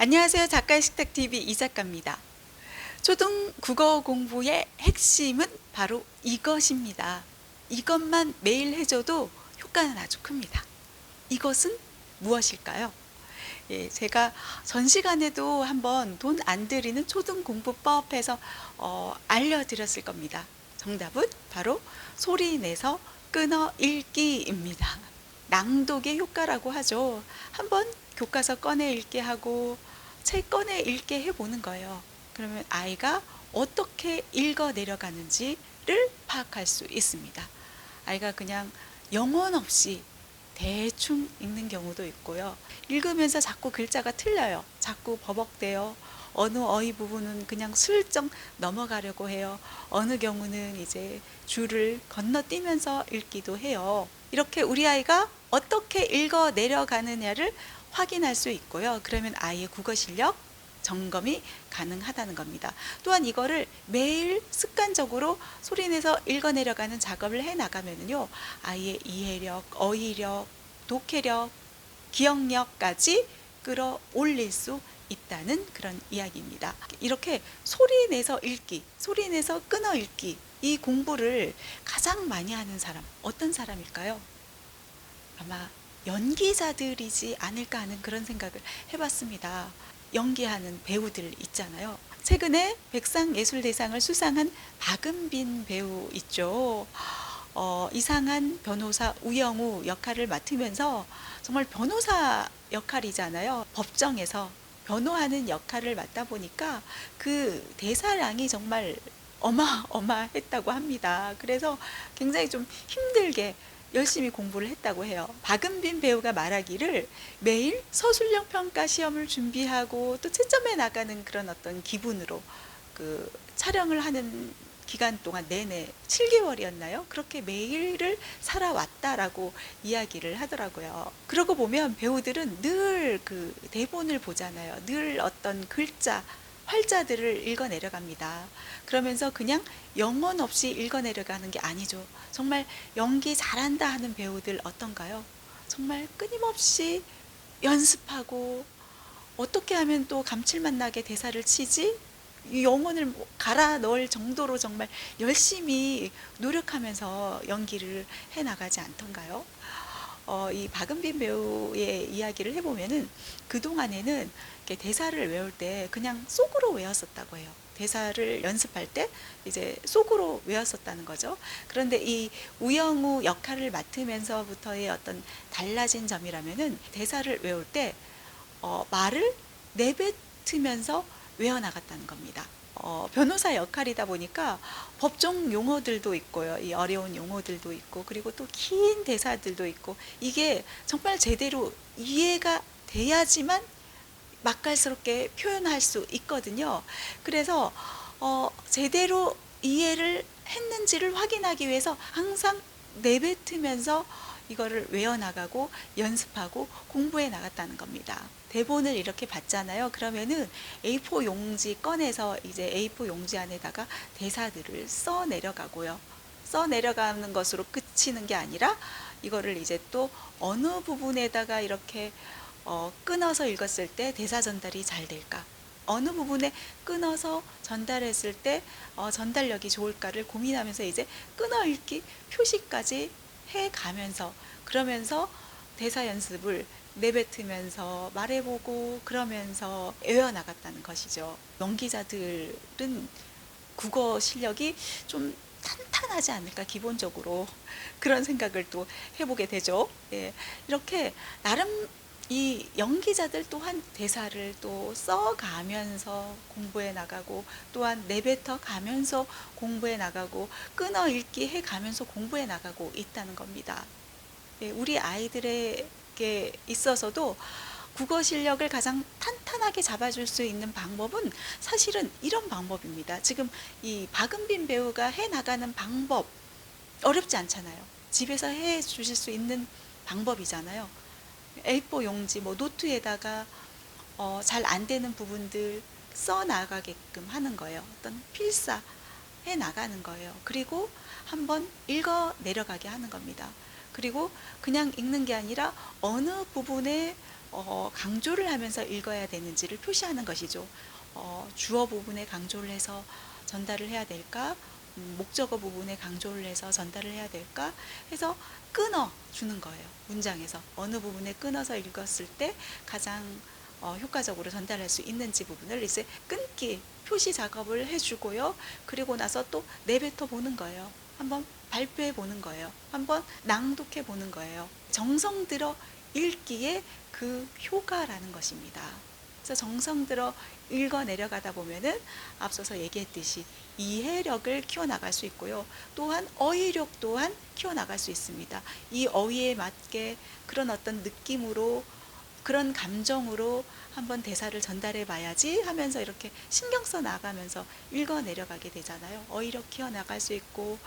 안녕하세요. 작가의 식탁TV 이작가입니다. 초등 국어 공부의 핵심은 바로 이것입니다. 이것만 매일 해줘도 효과는 아주 큽니다. 이것은 무엇일까요? 예, 제가 전 시간에도 한번 돈 안 들이는 초등공부법에서 알려드렸을 겁니다. 정답은 바로 소리 내서 끊어 읽기입니다. 낭독의 효과라고 하죠. 한번 교과서 꺼내 읽게 하고 책 꺼내 읽게 해보는 거예요. 그러면 아이가 어떻게 읽어 내려가는지를 파악할 수 있습니다. 아이가 그냥 영혼 없이 대충 읽는 경우도 있고요. 읽으면서 자꾸 글자가 틀려요. 자꾸 버벅대요. 어느 어휘 부분은 그냥 슬쩍 넘어가려고 해요. 어느 경우는 이제 줄을 건너뛰면서 읽기도 해요. 이렇게 우리 아이가 어떻게 읽어 내려가느냐를 확인할 수 있고요. 그러면 아이의 국어 실력 점검이 가능하다는 겁니다. 또한 이거를 매일 습관적으로 소리내서 읽어내려가는 작업을 해나가면요, 아이의 이해력, 어휘력, 독해력, 기억력까지 끌어올릴 수 있다는 그런 이야기입니다. 이렇게 소리내서 읽기, 소리내서 끊어 읽기, 이 공부를 가장 많이 하는 사람, 어떤 사람일까요? 아마 연기자들이지 않을까 하는 그런 생각을 해봤습니다. 연기하는 배우들 있잖아요. 최근에 백상예술대상을 수상한 박은빈 배우 있죠. 이상한 변호사 우영우 역할을 맡으면서 정말 변호사 역할이잖아요. 법정에서 변호하는 역할을 맡다 보니까 그 대사량이 정말 어마어마했다고 합니다. 그래서 굉장히 좀 힘들게 열심히 공부를 했다고 해요. 박은빈 배우가 말하기를 매일 서술형 평가 시험을 준비하고 또 채점해 나가는 그런 어떤 기분으로 그 촬영을 하는 기간 동안 내내 7개월이었나요? 그렇게 매일을 살아왔다라고 이야기를 하더라고요. 그러고 보면 배우들은 늘 그 대본을 보잖아요. 늘 어떤 글자, 활자들을 읽어 내려갑니다. 그러면서 그냥 영혼 없이 읽어 내려가는 게 아니죠. 정말 연기 잘한다 하는 배우들 어떤가요? 정말 끊임없이 연습하고 어떻게 하면 또 감칠맛 나게 대사를 치지? 이 영혼을 갈아 넣을 정도로 정말 열심히 노력하면서 연기를 해 나가지 않던가요? 이 박은빈 배우의 이야기를 해보면은 그동안에는 이렇게 대사를 외울 때 그냥 속으로 외웠었다고 해요. 대사를 연습할 때 이제 속으로 외웠었다는 거죠. 그런데 이 우영우 역할을 맡으면서부터의 어떤 달라진 점이라면은 대사를 외울 때 말을 내뱉으면서 외워나갔다는 겁니다. 변호사 역할이다 보니까 법정 용어들도 있고요. 이 어려운 용어들도 있고, 그리고 또 긴 대사들도 있고, 이게 정말 제대로 이해가 돼야지만 맛깔스럽게 표현할 수 있거든요. 그래서 제대로 이해를 했는지를 확인하기 위해서 항상 내뱉으면서 이거를 외워나가고 연습하고 공부해 나갔다는 겁니다. 대본을 이렇게 받잖아요. 그러면은 A4 용지 꺼내서 이제 A4 용지 안에다가 대사들을 써 내려가고요. 써 내려가는 것으로 그치는 게 아니라 이거를 이제 또 어느 부분에다가 이렇게 끊어서 읽었을 때 대사 전달이 잘 될까? 어느 부분에 끊어서 전달했을 때 전달력이 좋을까를 고민하면서 이제 끊어 읽기 표시까지 해 가면서, 그러면서 대사 연습을 내뱉으면서 말해보고 그러면서 외워나갔다는 것이죠. 연기자들은 국어 실력이 좀 탄탄하지 않을까, 기본적으로 그런 생각을 또 해보게 되죠. 예, 이렇게 나름 이 연기자들 또한 대사를 또 써가면서 공부해 나가고, 또한 내뱉어 가면서 공부해 나가고, 끊어 읽기 해 가면서 공부해 나가고 있다는 겁니다. 예, 우리 아이들에게 있어서도 국어 실력을 가장 탄탄하게 잡아줄 수 있는 방법은 사실은 이런 방법입니다. 지금 이 박은빈 배우가 해 나가는 방법 어렵지 않잖아요. 집에서 해 주실 수 있는 방법이잖아요. A4 용지, 뭐 노트에다가 잘 안 되는 부분들 써 나가게끔 하는 거예요. 어떤 필사 해 나가는 거예요. 그리고 한번 읽어 내려가게 하는 겁니다. 그리고 그냥 읽는 게 아니라 어느 부분에 강조를 하면서 읽어야 되는지를 표시하는 것이죠. 주어 부분에 강조를 해서 전달을 해야 될까? 목적어 부분에 강조를 해서 전달을 해야 될까? 해서 끊어 주는 거예요. 문장에서 어느 부분에 끊어서 읽었을 때 가장 효과적으로 전달할 수 있는지 부분을 이제 끊기 표시 작업을 해주고요. 그리고 나서 또 내뱉어 보는 거예요. 한번 발표해 보는 거예요. 한번 낭독해 보는 거예요. 정성 들어 읽기에 그 효과라는 것입니다. 그래서 정성 들어 읽어 내려가다 보면은 앞서서 얘기했듯이 이해력을 키워나갈 수 있고요. 또한 어휘력 또한 키워나갈 수 있습니다. 이 어휘에 맞게 그런 어떤 느낌으로 그런 감정으로 한번 대사를 전달해 봐야지 하면서 이렇게 신경 써 나가면서 읽어 내려가게 되잖아요. 어휘력 키워 나갈 수 있고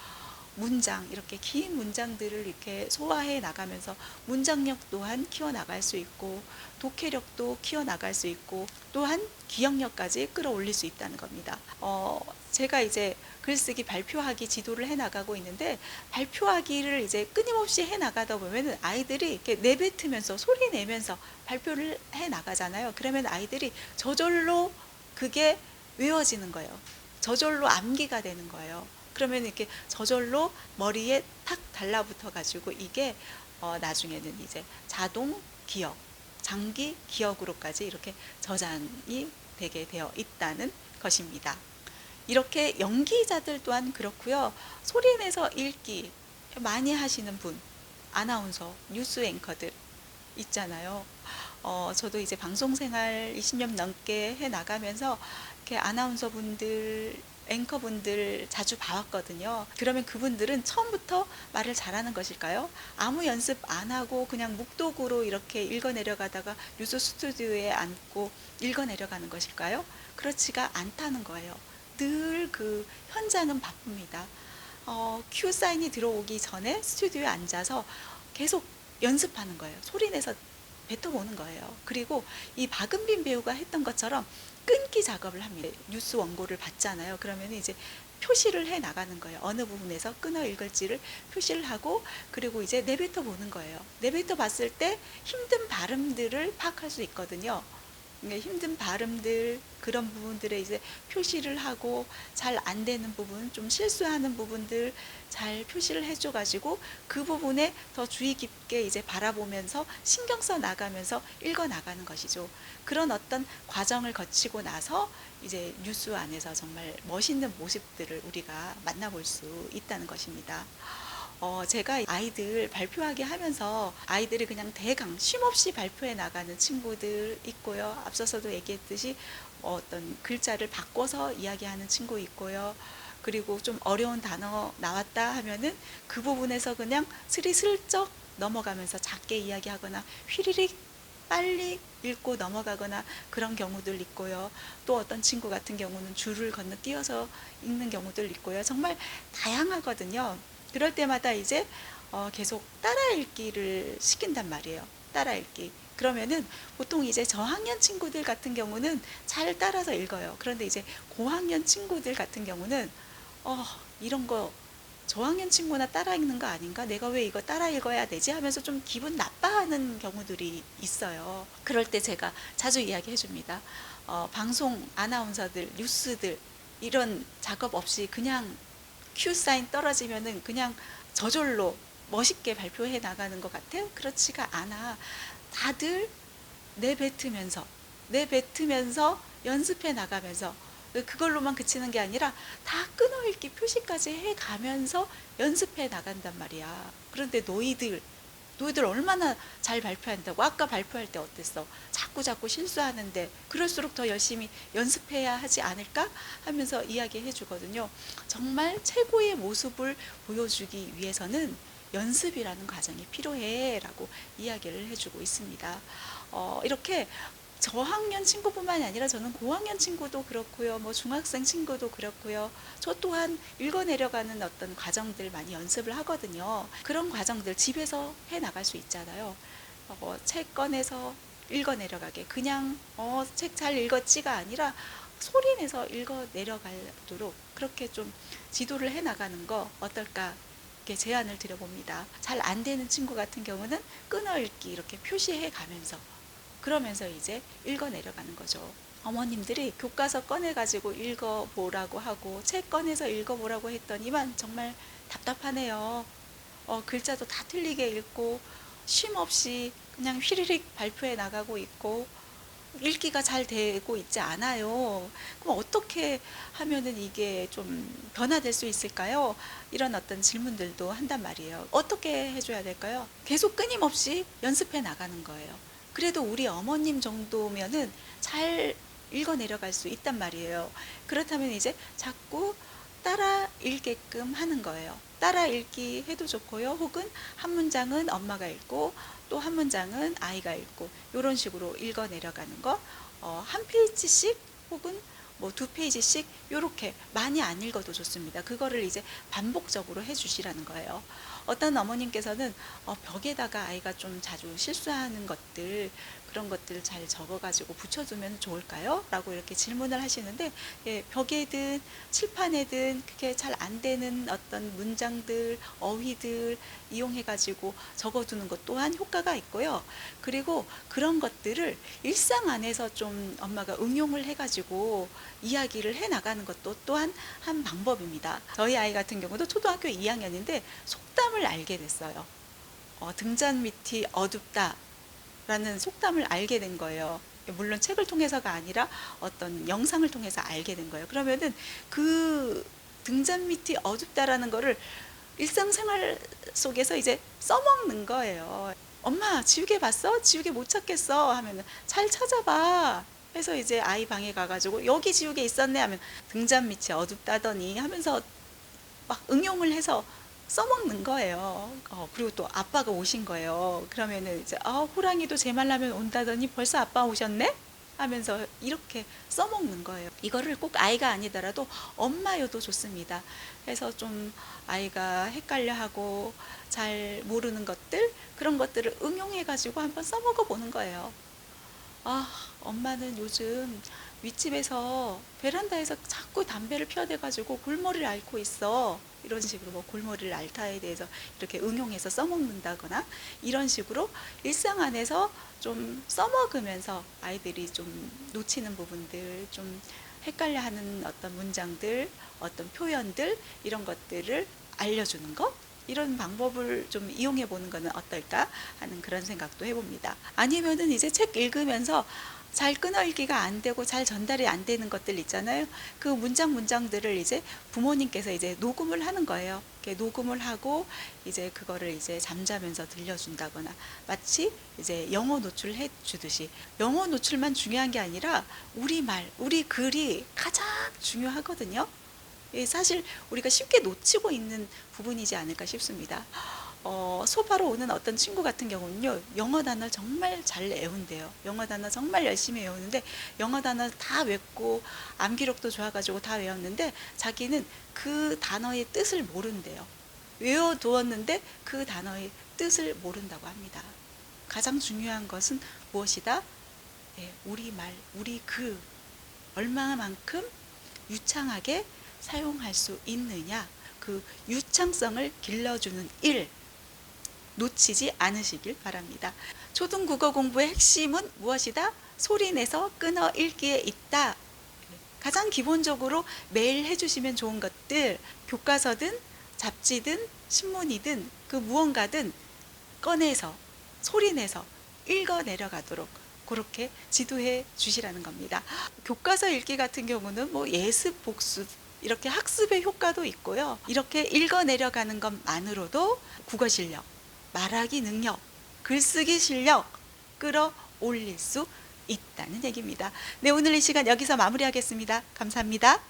문장 이렇게 긴 문장들을 이렇게 소화해 나가면서 문장력 또한 키워 나갈 수 있고 독해력도 키워 나갈 수 있고 또한 기억력까지 끌어올릴 수 있다는 겁니다. 제가 이제 글쓰기 발표하기 지도를 해 나가고 있는데 발표하기를 이제 끊임없이 해 나가다 보면 아이들이 이렇게 내뱉으면서 소리 내면서 발표를 해 나가잖아요. 그러면 아이들이 저절로 그게 외워지는 거예요. 저절로 암기가 되는 거예요. 그러면 이렇게 저절로 머리에 탁 달라붙어 가지고 이게 나중에는 이제 자동 기억, 장기 기억으로까지 이렇게 저장이 되게 되어 있다는 것입니다. 이렇게 연기자들 또한 그렇고요. 소리 내서 읽기 많이 하시는 분, 아나운서, 뉴스 앵커들 있잖아요. 저도 이제 방송 생활 20년 넘게 해 나가면서 이렇게 아나운서 분들, 앵커 분들 자주 봐왔거든요. 그러면 그분들은 처음부터 말을 잘하는 것일까요? 아무 연습 안 하고 그냥 묵독으로 이렇게 읽어 내려가다가 뉴스 스튜디오에 앉고 읽어 내려가는 것일까요? 그렇지가 않다는 거예요. 늘 그 현장은 바쁩니다. 큐 사인이 들어오기 전에 스튜디오에 앉아서 계속 연습하는 거예요. 소리 내서 뱉어보는 거예요. 그리고 이 박은빈 배우가 했던 것처럼 끊기 작업을 합니다. 뉴스 원고를 받잖아요. 그러면 이제 표시를 해 나가는 거예요. 어느 부분에서 끊어 읽을지를 표시를 하고 그리고 이제 내뱉어 보는 거예요. 내뱉어 봤을 때 힘든 발음들을 파악할 수 있거든요. 힘든 발음들 그런 부분들에 이제 표시를 하고 잘 안 되는 부분 좀 실수하는 부분들 잘 표시를 해줘 가지고 그 부분에 더 주의 깊게 이제 바라보면서 신경 써 나가면서 읽어 나가는 것이죠. 그런 어떤 과정을 거치고 나서 이제 뉴스 안에서 정말 멋있는 모습들을 우리가 만나볼 수 있다는 것입니다. 제가 아이들 발표하게 하면서 아이들이 그냥 대강 쉼없이 발표해 나가는 친구들 있고요. 앞서서도 얘기했듯이 어떤 글자를 바꿔서 이야기하는 친구 있고요. 그리고 좀 어려운 단어 나왔다 하면은 그 부분에서 그냥 스리슬쩍 넘어가면서 작게 이야기하거나 휘리릭 빨리 읽고 넘어가거나 그런 경우들 있고요. 또 어떤 친구 같은 경우는 줄을 건너뛰어서 읽는 경우들 있고요. 정말 다양하거든요. 그럴 때마다 이제 계속 따라 읽기를 시킨단 말이에요. 따라 읽기. 그러면은 보통 이제 저학년 친구들 같은 경우는 잘 따라서 읽어요. 그런데 이제 고학년 친구들 같은 경우는 이런 거 저학년 친구나 따라 읽는 거 아닌가? 내가 왜 이거 따라 읽어야 되지? 하면서 좀 기분 나빠하는 경우들이 있어요. 그럴 때 제가 자주 이야기해 줍니다. 방송 아나운서들, 뉴스들 이런 작업 없이 그냥 큐 사인 떨어지면은 그냥 저절로 멋있게 발표해 나가는 것 같아요. 그렇지가 않아. 다들 내뱉으면서 연습해 나가면서 그걸로만 그치는 게 아니라 다 끊어읽기 표시까지 해 가면서 연습해 나간단 말이야. 그런데 너희들 얼마나 잘 발표한다고. 아까 발표할 때 어땠어? 자꾸 실수하는데 그럴수록 더 열심히 연습해야 하지 않을까 하면서 이야기해 주거든요. 정말 최고의 모습을 보여주기 위해서는 연습이라는 과정이 필요해 라고 이야기를 해주고 있습니다. 이렇게 저학년 친구뿐만이 아니라 저는 고학년 친구도 그렇고요. 뭐 중학생 친구도 그렇고요. 저 또한 읽어 내려가는 어떤 과정들 많이 연습을 하거든요. 그런 과정들 집에서 해 나갈 수 있잖아요. 책 꺼내서 읽어 내려가게. 그냥 책 잘 읽었지가 아니라 소리 내서 읽어 내려가도록 그렇게 좀 지도를 해 나가는 거 어떨까? 이렇게 제안을 드려봅니다. 잘 안 되는 친구 같은 경우는 끊어 읽기 이렇게 표시해 가면서 그러면서 이제 읽어 내려가는 거죠. 어머님들이 교과서 꺼내가지고 읽어보라고 하고 책 꺼내서 읽어보라고 했더니만 정말 답답하네요. 글자도 다 틀리게 읽고 쉼 없이 그냥 휘리릭 발표해 나가고 있고 읽기가 잘 되고 있지 않아요. 그럼 어떻게 하면은 이게 좀 변화될 수 있을까요? 이런 어떤 질문들도 한단 말이에요. 어떻게 해줘야 될까요? 계속 끊임없이 연습해 나가는 거예요. 그래도 우리 어머님 정도면은 잘 읽어 내려갈 수 있단 말이에요. 그렇다면 이제 자꾸 따라 읽게끔 하는 거예요. 따라 읽기 해도 좋고요. 혹은 한 문장은 엄마가 읽고 또 한 문장은 아이가 읽고 이런 식으로 읽어 내려가는 거. 한 페이지씩 혹은 뭐 두 페이지씩 이렇게 많이 안 읽어도 좋습니다. 그거를 이제 반복적으로 해주시라는 거예요. 어떤 어머님께서는 벽에다가 아이가 좀 자주 실수하는 것들 그런 것들 잘 적어가지고 붙여두면 좋을까요? 라고 이렇게 질문을 하시는데 예, 벽에든 칠판에든 그게 잘 안 되는 어떤 문장들 어휘들 이용해가지고 적어두는 것 또한 효과가 있고요. 그리고 그런 것들을 일상 안에서 좀 엄마가 응용을 해가지고 이야기를 해나가는 것도 또한 한 방법입니다. 저희 아이 같은 경우도 초등학교 2학년인데 속담을 알게 됐어요. 등잔 밑이 어둡다 라는 속담을 알게 된 거예요. 물론 책을 통해서가 아니라 어떤 영상을 통해서 알게 된 거예요. 그러면은 그 등잔 밑이 어둡다라는 거를 일상생활 속에서 이제 써먹는 거예요. 엄마 지우개 봤어? 지우개 못 찾겠어 하면은 잘 찾아봐 해서 이제 아이 방에 가가지고 여기 지우개 있었네 하면 등잔 밑이 어둡다더니 하면서 막 응용을 해서 써먹는 거예요. 그리고 또 아빠가 오신 거예요. 그러면은 이제 호랑이도 제 말 하면 온다더니 벌써 아빠 오셨네? 하면서 이렇게 써먹는 거예요. 이거를 꼭 아이가 아니더라도 엄마여도 좋습니다. 그래서 좀 아이가 헷갈려하고 잘 모르는 것들 그런 것들을 응용해가지고 한번 써먹어 보는 거예요. 엄마는 요즘 윗집에서 베란다에서 자꾸 담배를 피워대가지고 골머리를 앓고 있어. 이런 식으로 뭐 골머리를 앓다에 대해서 이렇게 응용해서 써먹는다거나 이런 식으로 일상 안에서 좀 써먹으면서 아이들이 좀 놓치는 부분들 좀 헷갈려하는 어떤 문장들 어떤 표현들 이런 것들을 알려주는 것 이런 방법을 좀 이용해 보는 것은 어떨까 하는 그런 생각도 해봅니다. 아니면은 이제 책 읽으면서 잘 끊어읽기가 안 되고 잘 전달이 안 되는 것들 있잖아요. 그 문장들을 이제 부모님께서 이제 녹음을 하는 거예요. 이렇게 녹음을 하고 이제 그거를 이제 잠자면서 들려준다거나 마치 이제 영어 노출해 주듯이 영어 노출만 중요한 게 아니라 우리 말, 우리 글이 가장 중요하거든요. 사실 우리가 쉽게 놓치고 있는 부분이지 않을까 싶습니다. 수업하러 오는 어떤 친구 같은 경우는요, 영어 단어 정말 잘 외운대요. 영어 단어 정말 열심히 외우는데, 영어 단어 다 외웠고, 암기력도 좋아가지고 다 외웠는데, 자기는 그 단어의 뜻을 모른대요. 외워두었는데, 그 단어의 뜻을 모른다고 합니다. 가장 중요한 것은 무엇이다? 우리 말, 우리 글, 얼마만큼 유창하게 사용할 수 있느냐, 그 유창성을 길러주는 일, 놓치지 않으시길 바랍니다. 초등국어 공부의 핵심은 무엇이다? 소리내서 끊어 읽기에 있다. 가장 기본적으로 매일 해주시면 좋은 것들, 교과서든 잡지든 신문이든 그 무언가든 꺼내서 소리내서 읽어 내려가도록 그렇게 지도해 주시라는 겁니다. 교과서 읽기 같은 경우는 뭐 예습, 복습 이렇게 학습의 효과도 있고요. 이렇게 읽어 내려가는 것만으로도 국어 실력, 말하기 능력, 글쓰기 실력 끌어올릴 수 있다는 얘기입니다. 네, 오늘 이 시간 여기서 마무리하겠습니다. 감사합니다.